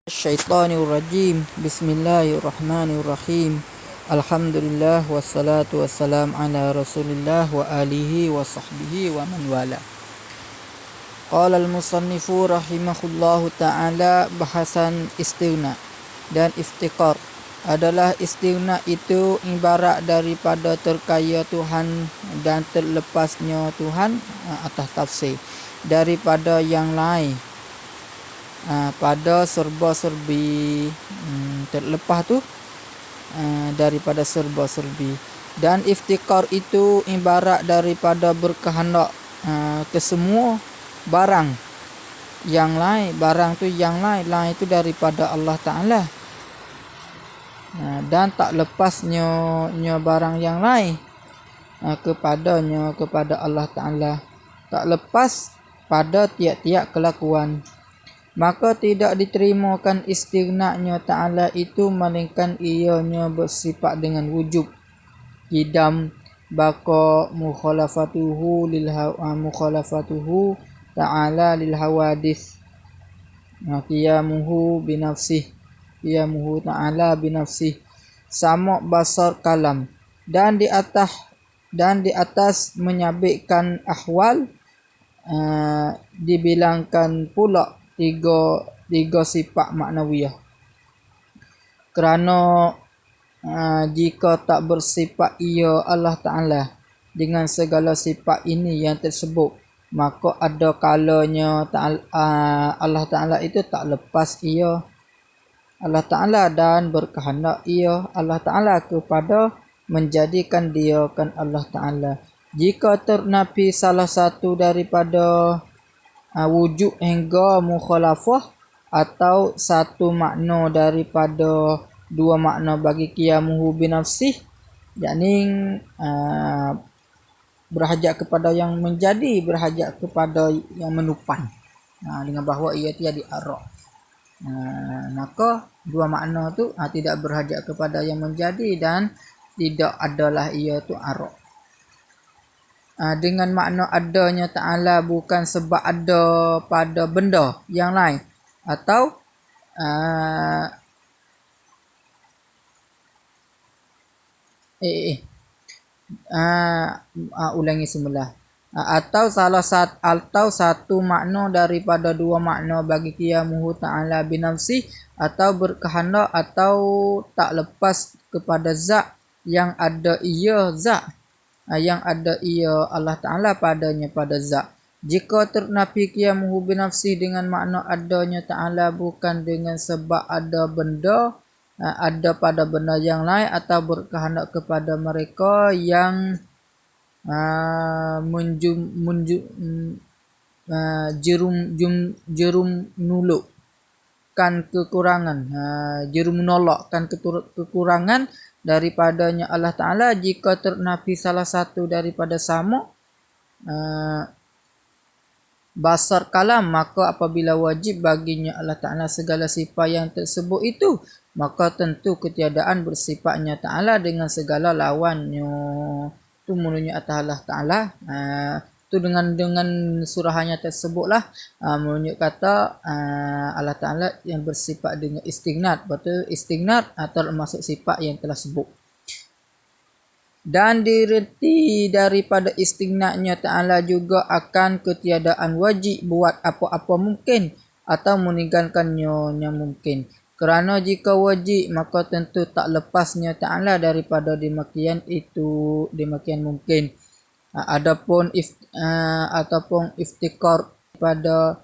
Syaitanirrajim. Bismillahirrahmanirrahim. Alhamdulillah wassalatu wassalam ala Rasulillah wa alihi wa sahbihi wa man wala. Qala al-musannifu rahimahullahu ta'ala bahasan istighna dan iftiqar. Adalah istighna itu ibarat daripada terkaya Tuhan dan terlepasnya Tuhan atas tafsir daripada yang lain. Pada serba-serbi terlepas tu daripada serba-serbi. Dan iftikar itu ibarat daripada berkehendak ke semua barang yang lain. Barang tu yang lain itu daripada Allah Ta'ala, dan tak lepasnya barang yang lain kepada Allah Ta'ala. Tak lepas pada tiap-tiap kelakuan. Maka tidak diterimakan istighna-Nya Ta'ala itu melainkan ianya bersifat dengan wujub, qidam, baqa, mukhalafatuhu Ta'ala lil hawadis, qiyamuhu Ta'ala binafsih, sama basar kalam, dan di atas menyabitkan ahwal dibilangkan pula tiga sifat maknawiyah. Kerana jika tak bersifat ia Allah Ta'ala dengan segala sifat ini yang tersebut, maka ada kalanya Allah Ta'ala itu tak lepas ia Allah Ta'ala dan berkehendak ia Allah Ta'ala kepada menjadikan dia kan Allah Ta'ala. Jika ternafi salah satu daripada wujud hingga mukhalafah atau satu makna daripada dua makna bagi qiyamuhu binafsih, yakni berhajat kepada yang menjadi, berhajat kepada yang menupan, dengan bahawa ia tiada diarak. Maka dua makna tu tidak berhajat kepada yang menjadi dan tidak adalah ia tu arak. Dengan makna adanya Ta'ala bukan sebab ada pada benda yang lain, atau ulangi semula. Atau satu makna daripada dua makna bagi qiyamuhu Ta'ala binafsih, atau berkehendak atau tak lepas kepada zat yang ada ia Allah Ta'ala padanya pada zat. Jika ternafi qiyamuhu binafsih dengan makna adanya Ta'ala bukan dengan sebab ada benda, ada pada benda yang lain, atau berkehendak kepada mereka yang menolakkan kekurangan daripadanya Allah Ta'ala. Jika ternafi salah satu daripada sama basar kalam, maka apabila wajib baginya Allah Ta'ala segala sifat yang tersebut itu, maka tentu ketiadaan bersifatnya Ta'ala dengan segala lawannya. Itu mulanya atas Allah Ta'ala. Itu dengan surahannya tersebutlah menunjuk kata Allah Ta'ala yang bersifat dengan istighnat. Betul, istighnat atau termasuk sifat yang telah sebut. Dan direti daripada istighnatnya Ta'ala juga akan ketiadaan wajib buat apa-apa mungkin atau meninggalkannya yang mungkin. Kerana jika wajib, maka tentu tak lepasnya Ta'ala daripada demikian mungkin. Adapun ataupun iftikar pada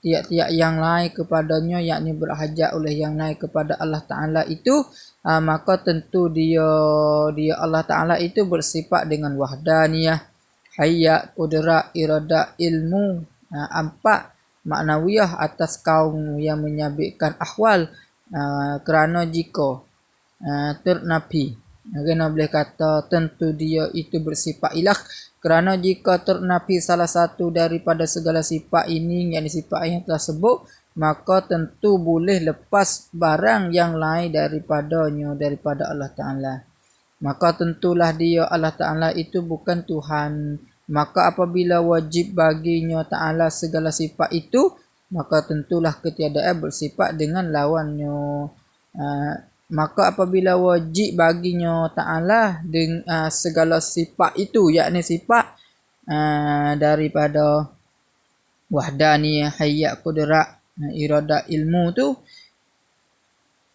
tiap-tiap yang lain kepadanya, yakni berhajat oleh yang lain kepada Allah Ta'ala itu, maka tentu dia Allah Ta'ala itu bersifat dengan wahdaniyah, hayat, qudrat, iradah, ilmu, empat maknawiyah atas kaum yang menyabitkan ahwal. Kerana jika ternafi, kena boleh kata tentu dia itu bersifat ilah. Kerana jika ternafi salah satu daripada segala sifat ini, yakni sifat yang telah sebut, maka tentu boleh lepas barang yang lain daripada Allah Ta'ala. Maka tentulah dia Allah Ta'ala itu bukan Tuhan. Maka apabila wajib baginya Ta'ala segala sifat itu, maka tentulah ketiadaan bersifat dengan lawannya. Maka apabila wajib baginya Ta'ala dengan segala sifat itu, yakni sifat daripada wahdaniyah, hayat, qudrat, iradah, ilmu tu,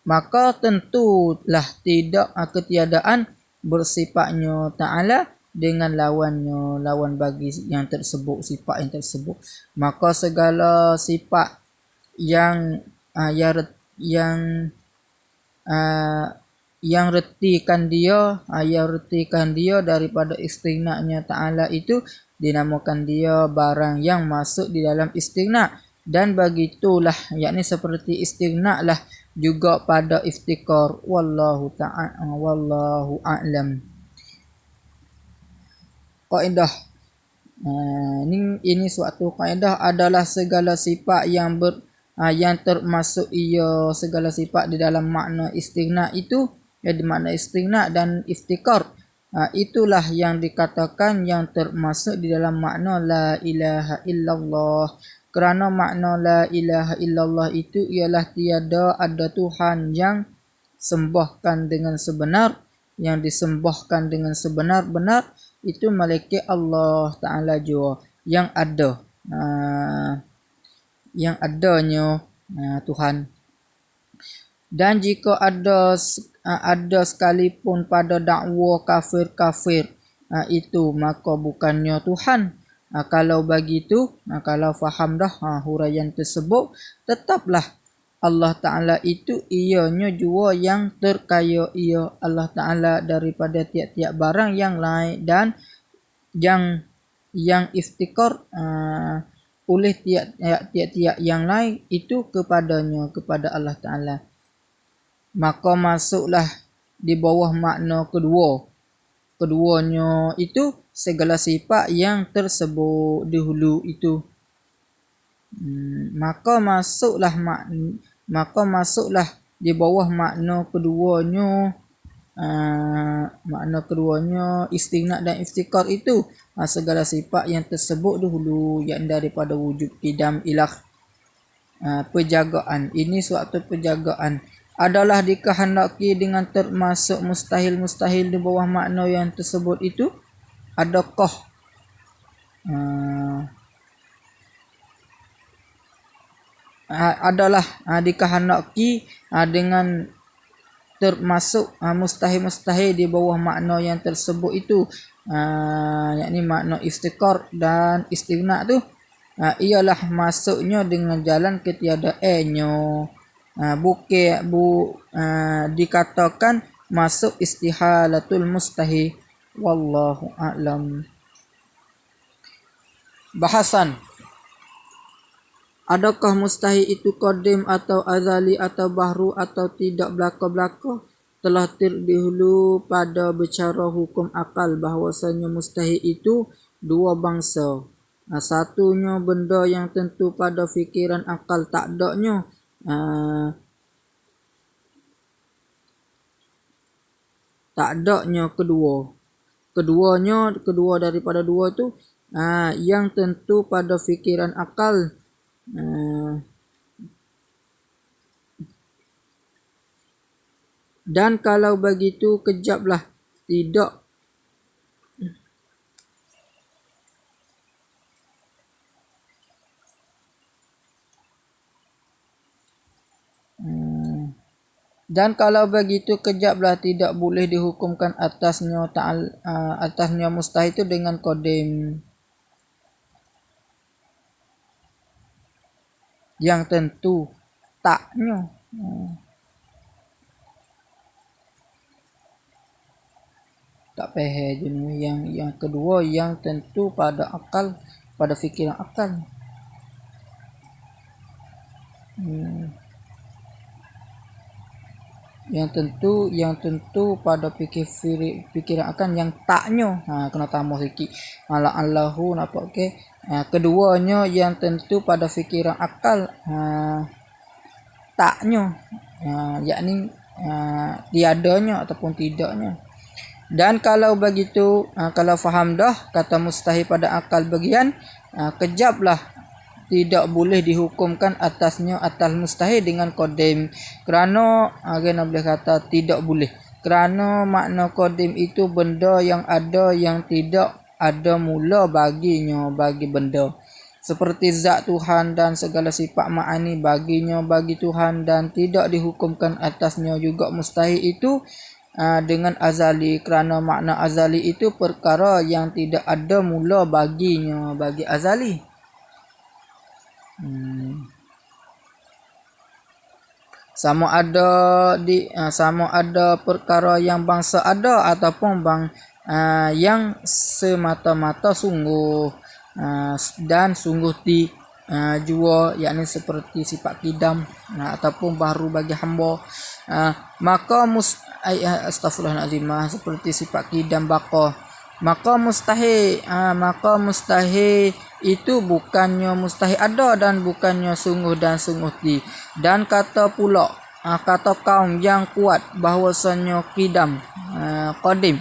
maka tentulah tidak ketiadaan bersifatnya Ta'ala dengan lawannya, lawan bagi yang tersebut, sifat yang tersebut. Maka segala sifat yang retikan dia daripada istighna'nya Ta'ala itu dinamakan dia barang yang masuk di dalam istighna'. Dan begitulah, yakni seperti istighna' lah juga pada iftikar. Wallahu a'lam. Kaedah ini suatu kaedah adalah segala sifat yang termasuk segala sifat di dalam makna istighna' itu, di makna istighna' dan iftikar, itulah yang dikatakan yang termasuk di dalam makna la ilaha illallah. Kerana makna la ilaha illallah itu ialah tiada ada Tuhan yang sembahkan dengan sebenar, yang disembahkan dengan sebenar-benar itu malaikat Allah Ta'ala jua, yang ada, yang adanya Tuhan. Dan jika ada sekalipun pada dakwa kafir-kafir itu, maka bukannya Tuhan. Kalau begitu, kalau faham dah huraian tersebut, tetaplah Allah Ta'ala itu ianya jua yang terkaya Allah Ta'ala daripada tiap-tiap barang yang lain, dan yang iftikar oleh tiap-tiap yang lain itu kepadanya, kepada Allah Ta'ala. Maka masuklah di bawah makna keduanya itu segala sifat yang tersebut dahulu itu. Maka masuklah di bawah makna keduanya, istighna' dan iftikar itu segala sifat yang tersebut dahulu, yang daripada wujud, qidam, ilah, penjagaan. Ini suatu penjagaan adalah dikehendaki dengan termasuk mustahil di bawah makna yang tersebut itu. Adakah adalah dikehendaki dengan termasuk mustahil di bawah makna yang tersebut itu, yakni makna iftikar dan istighna' tu ialah masuknya dengan jalan ketiadaannya. Dikatakan masuk istihalatul mustahil. Wallahu a'lam. Bahasan: adakah mustahil itu qadim atau azali atau bahru atau tidak belaka-belaka? Telah terdahulu pada bicara hukum akal bahawasanya mustahil itu dua bangsa. Satunya benda yang tentu pada fikiran akal tak adanya, kedua daripada dua tu yang tentu pada fikiran akal, dan kalau begitu kejaplah tidak tidak boleh dihukumkan atasnya mustahil itu dengan qadim yang tentu taknya. Tak payah je ni. Yang kedua yang tentu pada akal, pada fikiran akal. Yang tentu pada fikiran akan yang taknya, kena tambah sikit Allahu nampak ke. Keduanya yang tentu pada fikiran akal, taknya, yakni tiadanya ataupun tidaknya. Dan kalau begitu, kalau faham dah kata mustahil pada akal bagian, kejaplah tidak boleh dihukumkan atasnya atas mustahil dengan qadim. Kerana kena boleh kata tidak boleh. Kerana makna qadim itu benda yang ada yang tidak ada mula baginya bagi benda. Seperti zat Tuhan dan segala sifat ma'ani baginya bagi Tuhan dan tidak dihukumkan atasnya juga mustahil itu dengan azali, kerana makna azali itu perkara yang tidak ada mula baginya bagi azali. Sama ada perkara yang bangsa ada ataupun yang semata-mata sungguh dan sungguh di jua, yakni seperti sifat kidam ataupun baru bagi hamba, maka astagfirullahalazim, seperti sifat kidam baka, maka mustahil itu bukannya mustahil ada dan bukannya sungguh dan sungguh di. Dan kata pula kata kaum yang kuat bahwasanya kidam, qadim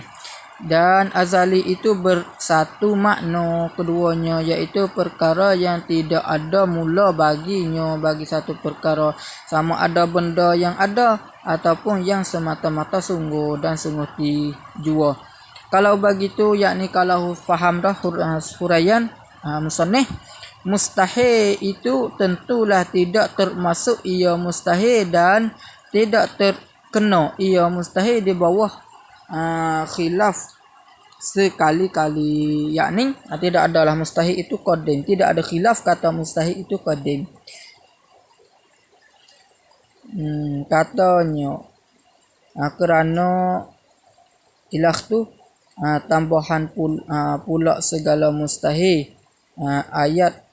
dan azali itu bersatu makna keduanya, iaitu perkara yang tidak ada mula baginya bagi satu perkara, sama ada benda yang ada ataupun yang semata-mata sungguh dan sungguh dijua. Kalau begitu, yakni kalau faham dah huraian musannif, mustahil itu tentulah tidak termasuk ia mustahil dan tidak terkena ia mustahil di bawah khilaf sekali-kali, yakni tidak adalah mustahil itu qadim, tidak ada khilaf kata mustahil itu qadim. Katanya kerana khilaf tu tambahan pula segala mustahil, ayat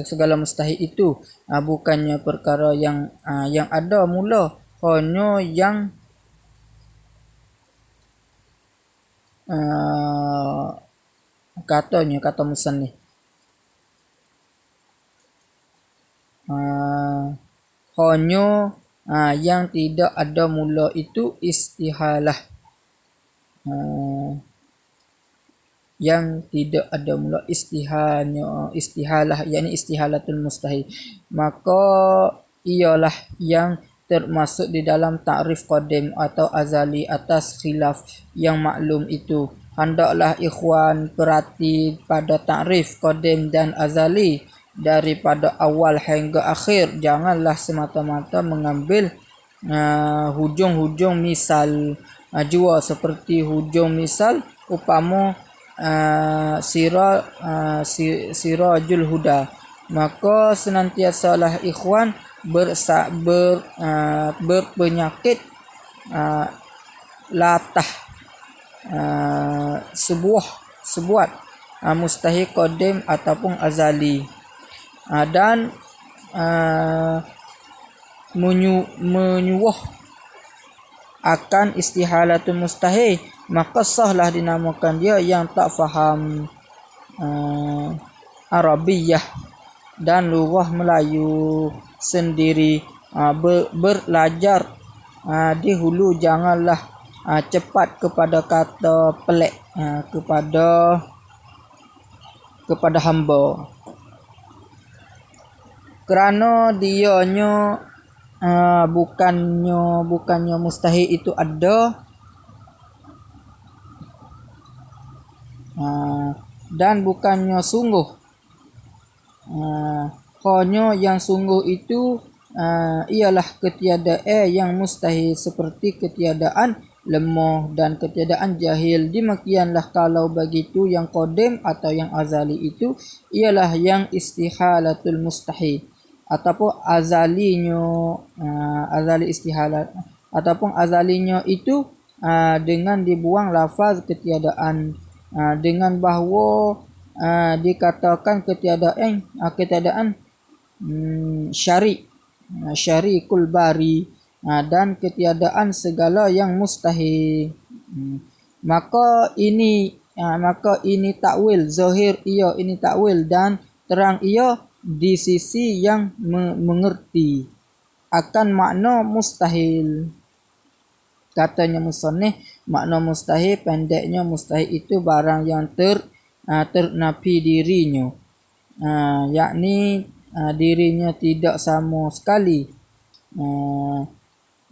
segala mustahil itu bukannya perkara yang ada mula, hanya yang kata musannif hanya yang tidak ada mula itu istihalah, yang tidak ada mula istihalah, yakni istihalatul mustahil, maka ialah yang termasuk di dalam takrif qadim atau azali atas khilaf yang maklum itu. Hendaklah ikhwan perhati pada takrif qadim dan azali daripada awal hingga akhir. Janganlah semata-mata mengambil hujung-hujung misal jua, seperti hujung misal upama sirajul huda, maka senantiasalah ikhwan berpenyakit latah sebuah mustahil qadim ataupun azali, dan menyuwah akan istihalatul mustahil, maka sahlah dinamakan dia yang tak faham Arabiyah dan lughah Melayu sendiri. Belajar di hulu, janganlah cepat kepada kata pelik kepada hamba, kerana dianya bukannya mustahil itu ada, dan bukannya sungguh, hanya yang sungguh itu ialah ketiadaan yang mustahil, seperti ketiadaan lemah dan ketiadaan jahil. Demikianlah kalau begitu yang qadim atau yang azali itu ialah yang istihalatul mustahil, ataupun azalinya azali istihalat, ataupun azalinya itu dengan dibuang lafaz ketiadaan, dengan bahawa dikatakan ketiadaan syarikul bari, dan ketiadaan segala yang mustahil. Maka ini takwil zahir, ini takwil dan terang ia di sisi yang mengerti akan makna mustahil. Katanya musannif, makna mustahil pendeknya mustahil itu barang yang ternafi dirinya, yakni dirinya tidak sama sekali,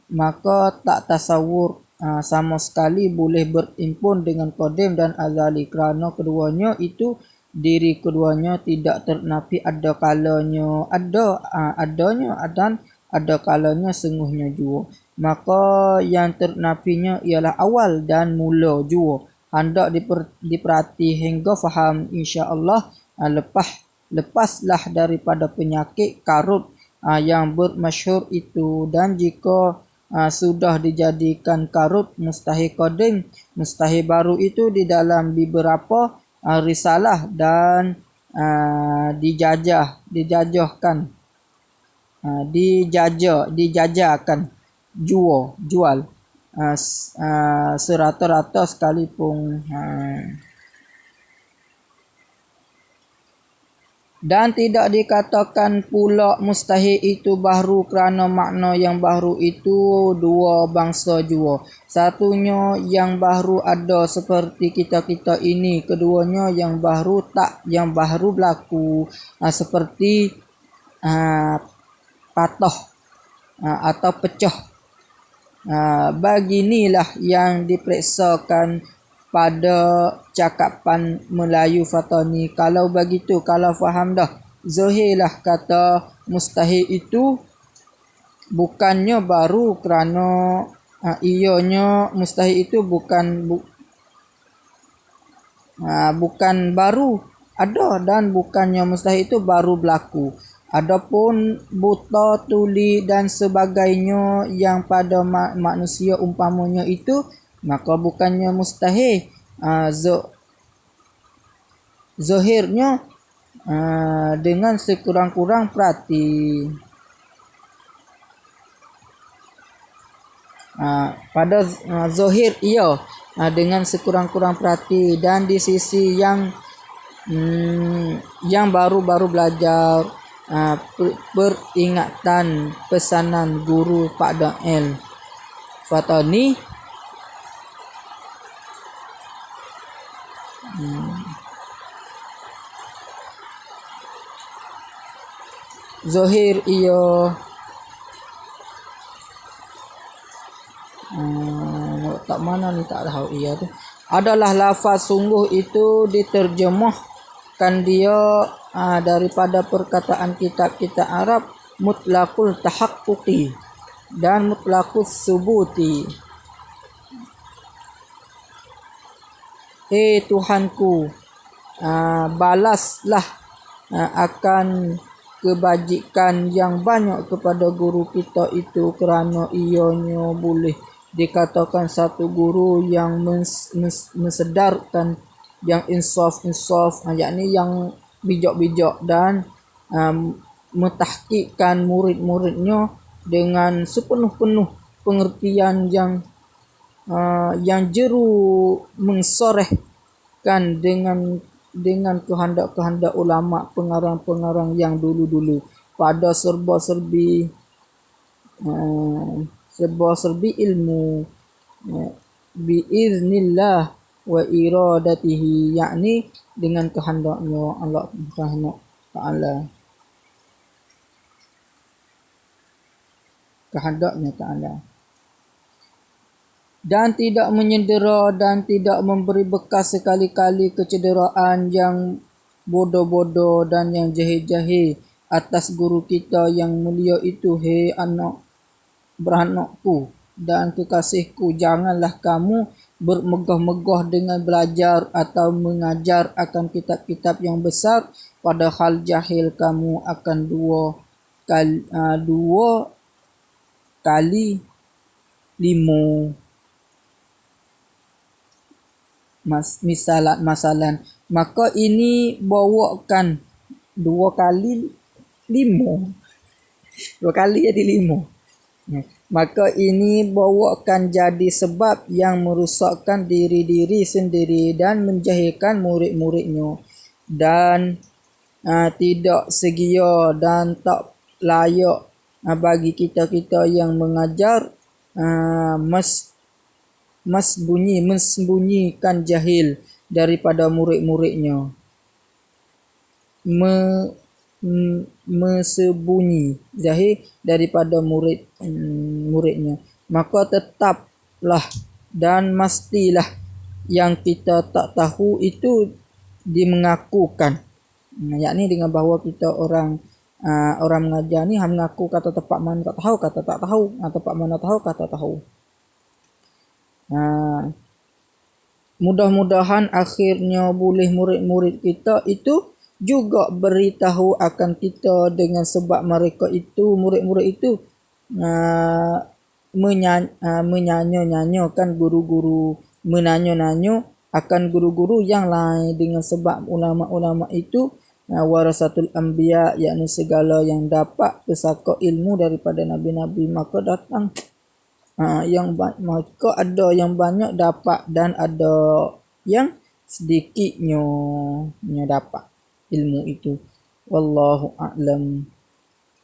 maka tak tasawur sama sekali boleh berimpun dengan qadim dan azali, kerana keduanya itu diri keduanya tidak ternafi ada kalanya adanya dan ada kalanya sungguhnya jua. Maka yang ternafinya ialah awal dan mula jua. Hendak diperhati hingga faham, insya-Allah. Lepaslah daripada penyakit karut yang bermasyhur itu, dan jika sudah dijadikan karut mustahil qadim, mustahil baru itu di dalam beberapa risalah dan dijajakan jual serata-rata sekalipun. Dan tidak dikatakan pula mustahil itu baru kerana makna yang baru itu dua bangsa jua. Satunya yang baru ada seperti kita-kita ini, keduanya yang baru tak, yang baru berlaku seperti patah atau pecah. Beginilah yang diperiksakan pada cakapan Melayu Fatani. Kalau begitu, kalau faham dah, zahirlah kata mustahil itu bukannya baru kerana ianya mustahil itu bukan baru ada, dan bukannya mustahil itu baru berlaku. Adapun buta, tuli dan sebagainya yang pada manusia umpamanya itu, maka bukannya mustahil. Zahirnya dengan sekurang-kurang perhati. Pada zahir ia dengan sekurang-kurang perhati, dan di sisi yang baru-baru belajar peringatan pesanan guru Pak Da'el Fatani, zahir ia tak mana ni, tak tahu ia tu adalah lafaz sungguh itu diterjemahkan dia daripada perkataan kitab-kitab Arab mutlaqul tahaqquqi dan mutlaqus subuti. Tuhanku, balaslah akan kebajikan yang banyak kepada guru kita itu, kerana ianya boleh dikatakan satu guru yang mensedarkan, yang insaf, yakni yang bijak-bijak, dan mentahqiqkan murid-muridnya dengan sepenuh-penuh pengertian yang jeru mensorehkan dengan kehendak-kehendak ulama pengarang-pengarang yang dulu-dulu pada serba-serbi ilmu biiznillah wa iradatihi, yakni dengan kehendaknya Allah Subhanahu taala, kehendaknya taala, dan tidak menyedera dan tidak memberi bekas sekali-kali kecederaan yang bodoh-bodoh dan yang jahil-jahil atas guru kita yang mulia itu. Hei beranakku dan kekasihku, janganlah kamu bermegah-megah dengan belajar atau mengajar akan kitab-kitab yang besar, padahal jahil kamu akan dua kali lima. Masalan, maka ini bawakan 2 kali 5. 2 kali jadi 5. Maka ini bawakan jadi sebab yang merosakkan diri sendiri dan menjahilkan murid-muridnya, dan tidak segia dan tak layak bagi kita-kita yang mengajar mensembunyikan jahil daripada murid-muridnya. mesembunyi zahir daripada muridnya, maka tetaplah dan mestilah yang kita tak tahu itu dimengakukan, yakni dengan bahawa kita orang mengajar ni mengaku kata tempat mana tak tahu, kata tak tahu, tempat mana tahu, kata tahu. Mudah-mudahan akhirnya boleh murid-murid kita itu juga beritahu akan kita, dengan sebab mereka itu, murid-murid itu menyanyo-nyanyokan guru-guru, menanyo-nanyo akan guru-guru yang lain, dengan sebab ulama-ulama itu warasatul anbiya, yakni segala yang dapat pesaka ilmu daripada nabi-nabi, maka datang maka ada yang banyak dapat dan ada yang sedikitnya dapat ilmu itu. Wallahu a'lam.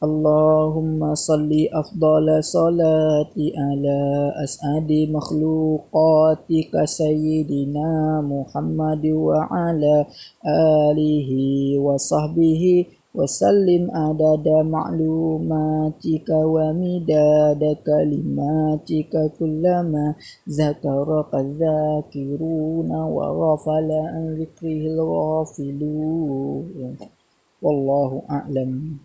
Allahumma salli afdala salati ala as'adi makhluqatika sayyidina Muhammad wa ala alihi wa sahbihi wasallim adada ma'lumatika wa midada kalimatika kullama zakaraka dzakiruna wa ghafala an dzikrihil ghafilun. Wallahu a'lam.